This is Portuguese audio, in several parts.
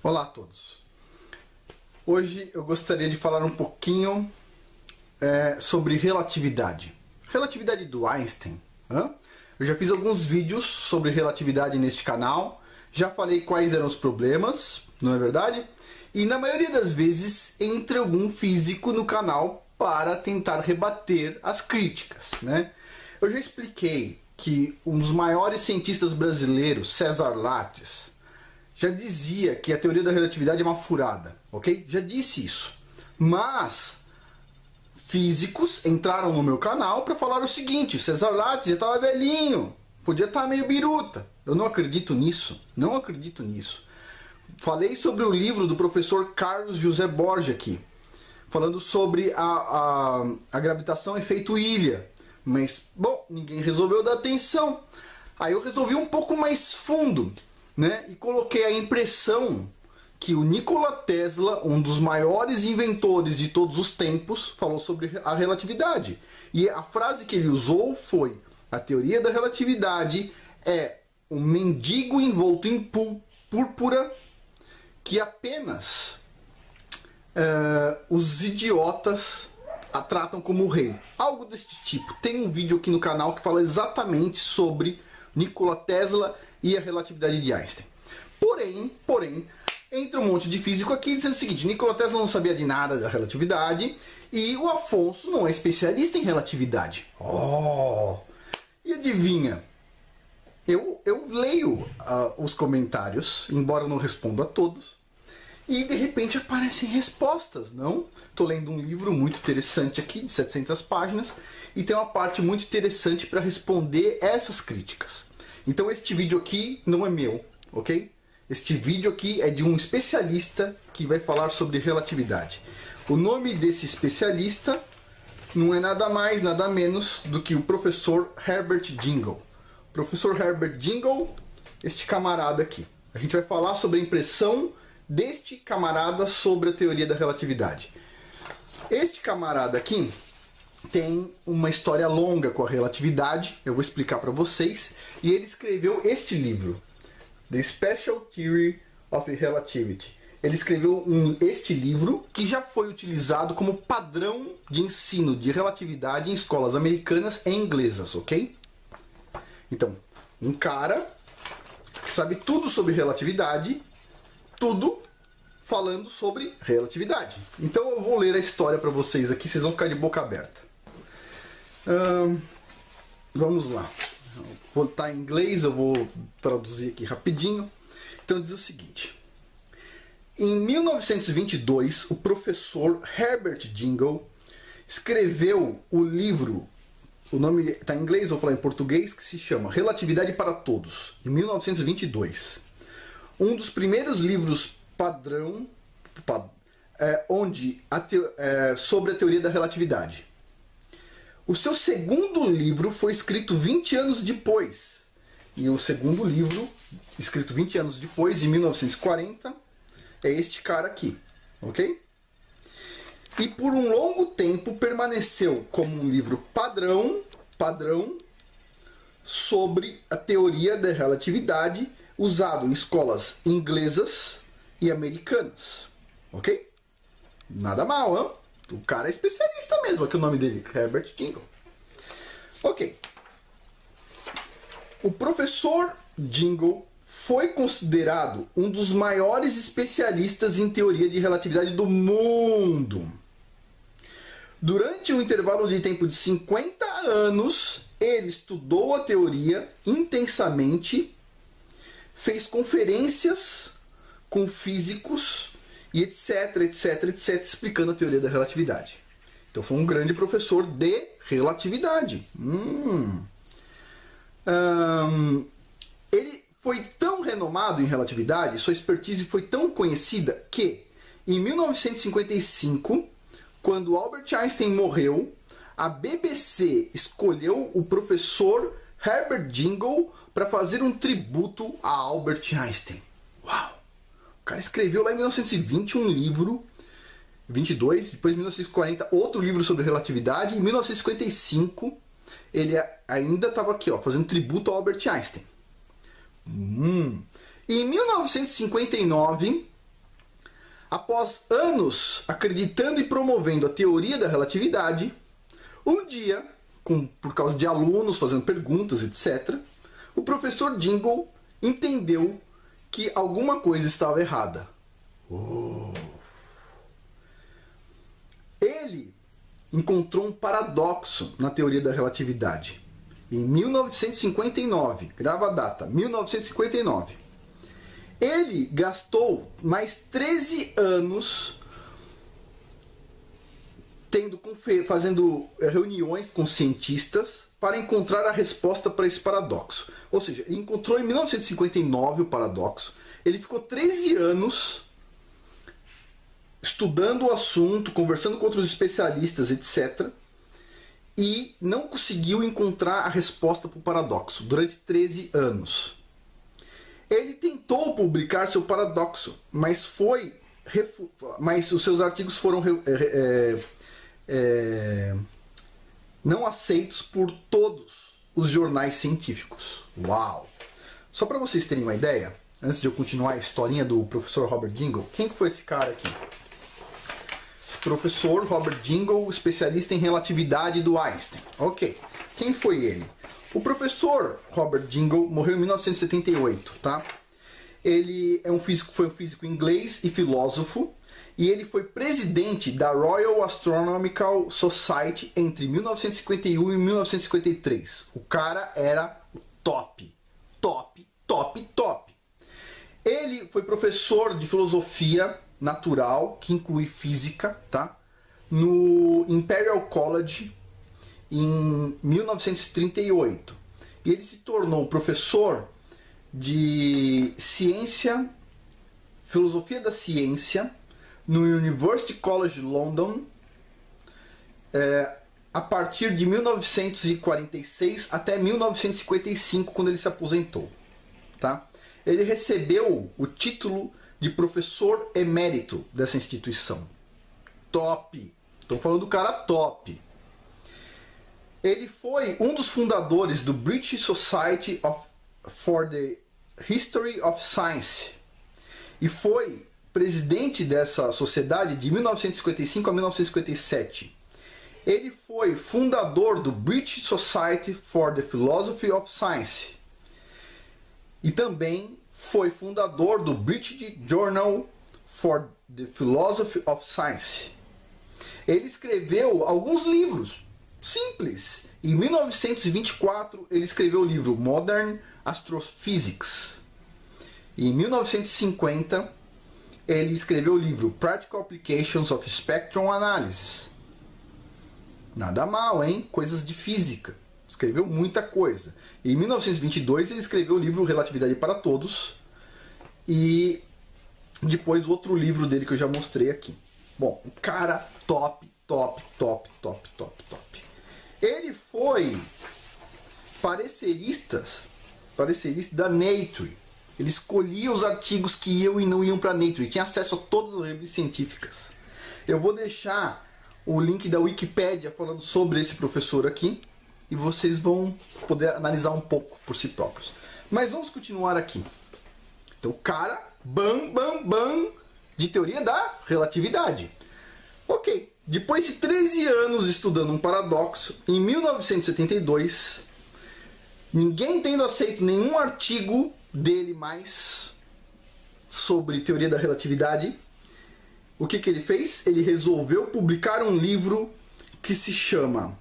Olá a todos. Hoje eu gostaria de falar um pouquinho sobre relatividade. Relatividade do Einstein. Eu já fiz alguns vídeos sobre relatividade neste canal. Já falei quais eram os problemas, não é verdade? E na maioria das vezes entra algum físico no canal para tentar rebater as críticas, né? Eu já expliquei que um dos maiores cientistas brasileiros, César Lattes, já dizia que a teoria da relatividade é uma furada, ok? Já disse isso. Mas físicos entraram no meu canal para falar o seguinte: César Lattes já estava velhinho, podia estar meio biruta. Eu não acredito nisso, não acredito nisso. Falei sobre o livro do professor Carlos José Borges aqui, falando sobre a gravitação efeito ilha. Mas, bom, ninguém resolveu dar atenção. Aí eu resolvi um pouco mais fundo, né? E coloquei a impressão que o Nikola Tesla, um dos maiores inventores de todos os tempos, falou sobre a relatividade. E a frase que ele usou foi: a teoria da relatividade é um mendigo envolto em púrpura que apenas os idiotas a tratam como rei. Algo desse tipo. Tem um vídeo aqui no canal que fala exatamente sobre Nikola Tesla e a relatividade de Einstein. Porém, entra um monte de físico aqui dizendo o seguinte: Nikola Tesla não sabia de nada da relatividade e o Afonso não é especialista em relatividade. E adivinha? Eu leio os comentários, embora eu não responda a todos, e de repente aparecem respostas, não? Estou lendo um livro muito interessante aqui, de 700 páginas, e tem uma parte muito interessante para responder essas críticas. Então este vídeo aqui não é meu, ok? Este vídeo aqui é de um especialista que vai falar sobre relatividade. O nome desse especialista não é nada mais, nada menos do que o professor Herbert Jingle. Professor Herbert Jingle, este camarada aqui. A gente vai falar sobre a impressão deste camarada sobre a teoria da relatividade. Este camarada aqui tem uma história longa com a relatividade, eu vou explicar para vocês, e ele escreveu este livro, The Special Theory of Relativity. Ele escreveu este livro que já foi utilizado como padrão de ensino de relatividade em escolas americanas e inglesas, ok? Então, um cara que sabe tudo sobre relatividade, tudo falando sobre relatividade. Então eu vou ler a história para vocês aqui, vocês vão ficar de boca aberta. Vamos lá. Vou estar em inglês, eu vou traduzir aqui rapidinho. Então diz o seguinte: em 1922, o professor Herbert Jingle escreveu o livro, o nome está em inglês, vou falar em português, que se chama Relatividade para Todos, em 1922. Um dos primeiros livros padrão sobre a teoria da relatividade. O seu segundo livro foi escrito 20 anos depois. E o segundo livro, escrito 20 anos depois, em 1940, é este cara aqui, ok? E por um longo tempo permaneceu como um livro padrão sobre a teoria da relatividade, usado em escolas inglesas e americanas, ok? Nada mal, hein? O cara é especialista mesmo, aqui o nome dele, Herbert Jingle. Ok. O professor Jingle foi considerado um dos maiores especialistas em teoria de relatividade do mundo. Durante um intervalo de tempo de 50 anos, ele estudou a teoria intensamente, fez conferências com físicos e etc, explicando a teoria da relatividade. Então foi um grande professor de relatividade. Ele foi tão renomado em relatividade, sua expertise foi tão conhecida que, em 1955, quando Albert Einstein morreu, a BBC escolheu o professor Herbert Jingle para fazer um tributo a Albert Einstein. Uau! O cara escreveu lá em 1920 um livro, 22, depois em 1940 outro livro sobre relatividade, em 1955 ele ainda estava aqui, ó, fazendo tributo a Albert Einstein. Em 1959 Após anos acreditando e promovendo a teoria da relatividade, um dia, por causa de alunos fazendo perguntas, etc., o professor Dingle entendeu que alguma coisa estava errada. Ele encontrou um paradoxo na teoria da relatividade. Em 1959, grava a data, 1959. Ele gastou mais 13 anos fazendo reuniões com cientistas para encontrar a resposta para esse paradoxo. Ou seja, ele encontrou em 1959 o paradoxo. Ele ficou 13 anos estudando o assunto, conversando com outros especialistas, etc. E não conseguiu encontrar a resposta para o paradoxo durante 13 anos. Ele tentou publicar seu paradoxo, mas os seus artigos foram não aceitos por todos os jornais científicos. Uau! Só para vocês terem uma ideia, antes de eu continuar a historinha do professor Robert Dingle, quem que foi esse cara aqui? Professor Robert Dingle, especialista em relatividade do Einstein. Ok. Quem foi ele? O professor Robert Dingle morreu em 1978, tá? Ele foi um físico inglês e filósofo, e ele foi presidente da Royal Astronomical Society entre 1951 e 1953. O cara era top. Top, top, top. Ele foi professor de filosofia natural, que inclui física, tá? No Imperial College em 1938. E ele se tornou professor de ciência, filosofia da ciência, no University College London, a partir de 1946 até 1955, quando ele se aposentou, tá? Ele recebeu o título de professor emérito dessa instituição. Top! Estão falando do cara top. Ele foi um dos fundadores do British Society for the History of Science e foi presidente dessa sociedade de 1955 a 1957. Ele foi fundador do British Society for the Philosophy of Science e também foi fundador do British Journal for the Philosophy of Science. Ele escreveu alguns livros simples. Em 1924, ele escreveu o livro Modern Astrophysics. E em 1950, ele escreveu o livro Practical Applications of Spectrum Analysis. Nada mal, hein? Coisas de física. Escreveu muita coisa. E em 1922, ele escreveu o livro Relatividade para Todos. E depois outro livro dele que eu já mostrei aqui. Bom, um cara top, top, top, top, top, top. Ele foi parecerista da Nature. Ele escolhia os artigos que iam e não iam para Nature. Ele tinha acesso a todas as revistas científicas. Eu vou deixar o link da Wikipédia falando sobre esse professor aqui. E vocês vão poder analisar um pouco por si próprios. Mas vamos continuar aqui. Então, o cara, bam, bam, bam, de teoria da relatividade. Ok. Depois de 13 anos estudando um paradoxo, em 1972, ninguém tendo aceito nenhum artigo dele mais sobre teoria da relatividade, o que ele fez? Ele resolveu publicar um livro que se chama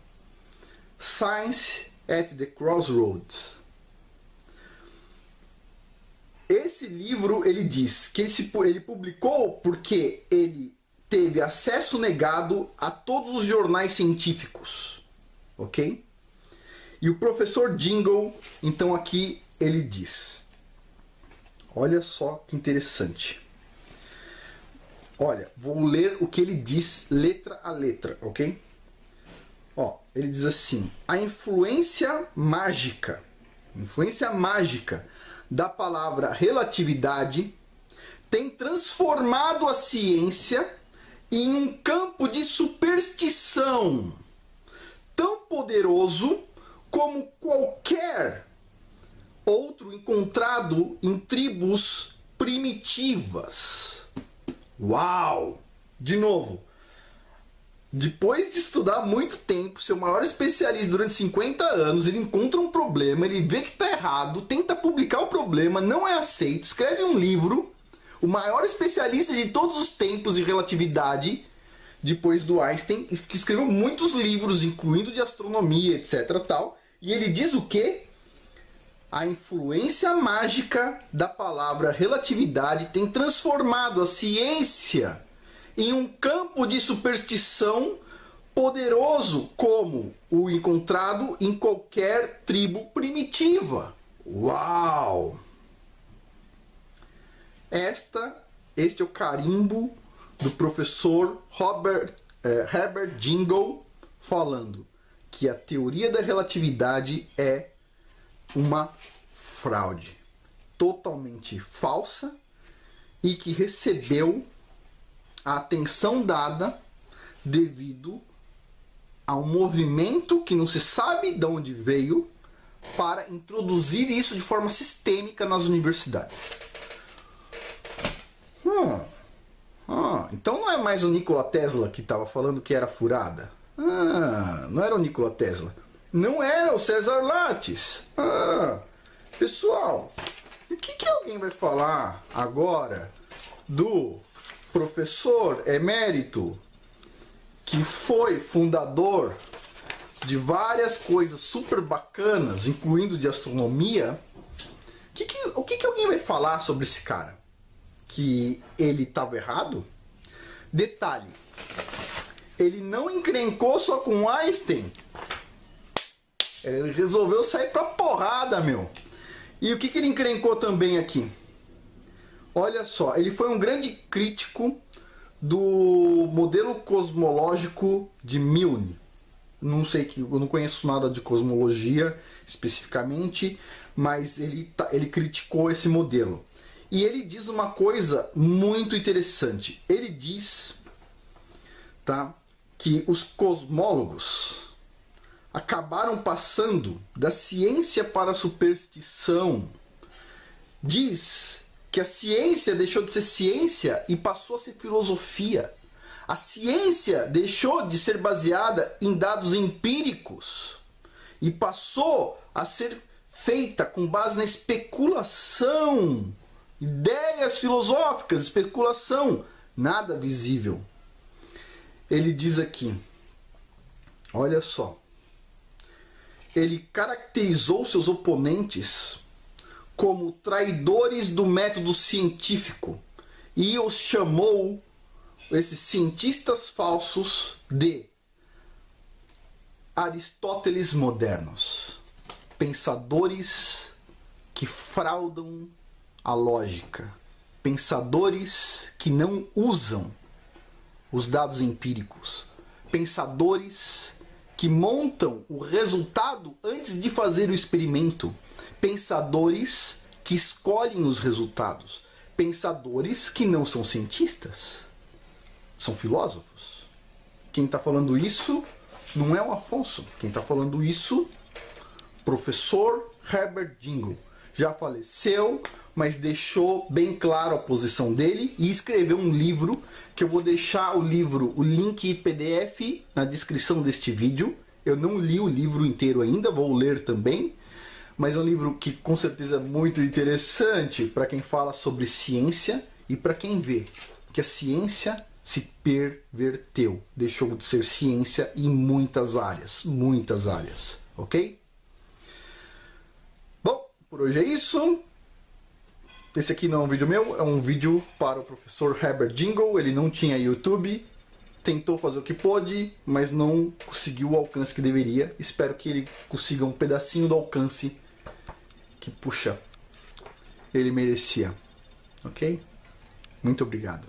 Science at the Crossroads. Esse livro, ele diz que ele publicou porque ele teve acesso negado a todos os jornais científicos, ok? E o professor Dingle, então aqui ele diz, olha só que interessante. Olha, vou ler o que ele diz letra a letra, ok? Ó, ele diz assim: a influência mágica da palavra relatividade tem transformado a ciência em um campo de superstição tão poderoso como qualquer outro encontrado em tribos primitivas. Uau! De novo, depois de estudar muito tempo, ser o maior especialista durante 50 anos, ele encontra um problema, ele vê que está errado, tenta publicar o problema, não é aceito, escreve um livro, o maior especialista de todos os tempos em relatividade, depois do Einstein, que escreveu muitos livros, incluindo de astronomia, etc. tal, e ele diz o quê? A influência mágica da palavra relatividade tem transformado a ciência em um campo de superstição poderoso como o encontrado em qualquer tribo primitiva. Uau! Este é o carimbo do professor Herbert Jingle falando que a teoria da relatividade é uma fraude totalmente falsa e que recebeu a atenção dada devido a um movimento que não se sabe de onde veio para introduzir isso de forma sistêmica nas universidades. Então não é mais o Nikola Tesla que estava falando que era furada. Não era o Nikola Tesla. Não era o César Lattes. Pessoal, o que alguém vai falar agora do professor emérito que foi fundador de várias coisas super bacanas, incluindo de astronomia? O que alguém vai falar sobre esse cara? Que ele estava errado? Detalhe, ele não encrencou só com Einstein. Ele resolveu sair pra porrada, meu. E o que ele encrencou também aqui? Olha só, ele foi um grande crítico do modelo cosmológico de Milne. Não sei, eu não conheço nada de cosmologia especificamente, mas ele criticou esse modelo. E ele diz uma coisa muito interessante. Ele diz, tá, que os cosmólogos acabaram passando da ciência para a superstição. Diz que a ciência deixou de ser ciência e passou a ser filosofia. A ciência deixou de ser baseada em dados empíricos e passou a ser feita com base na especulação. Ideias filosóficas, especulação, nada visível. Ele diz aqui, olha só, ele caracterizou seus oponentes como traidores do método científico e os chamou, esses cientistas falsos, de Aristóteles modernos, pensadores que fraudam a lógica, pensadores que não usam os dados empíricos, pensadores que montam o resultado antes de fazer o experimento, pensadores que escolhem os resultados, pensadores que não são cientistas, são filósofos. Quem está falando isso não é o Afonso, quem está falando isso, professor Herbert Jingle, já faleceu, mas deixou bem claro a posição dele e escreveu um livro, que eu vou deixar o link PDF na descrição deste vídeo. Eu não li o livro inteiro ainda, vou ler também, mas é um livro que com certeza é muito interessante para quem fala sobre ciência e para quem vê que a ciência se perverteu, deixou de ser ciência em muitas áreas, ok? Bom, por hoje é isso. Esse aqui não é um vídeo meu, é um vídeo para o professor Herbert Jingle. Ele não tinha YouTube, tentou fazer o que pôde, mas não conseguiu o alcance que deveria. Espero que ele consiga um pedacinho do alcance que, puxa, ele merecia. Ok? Muito obrigado.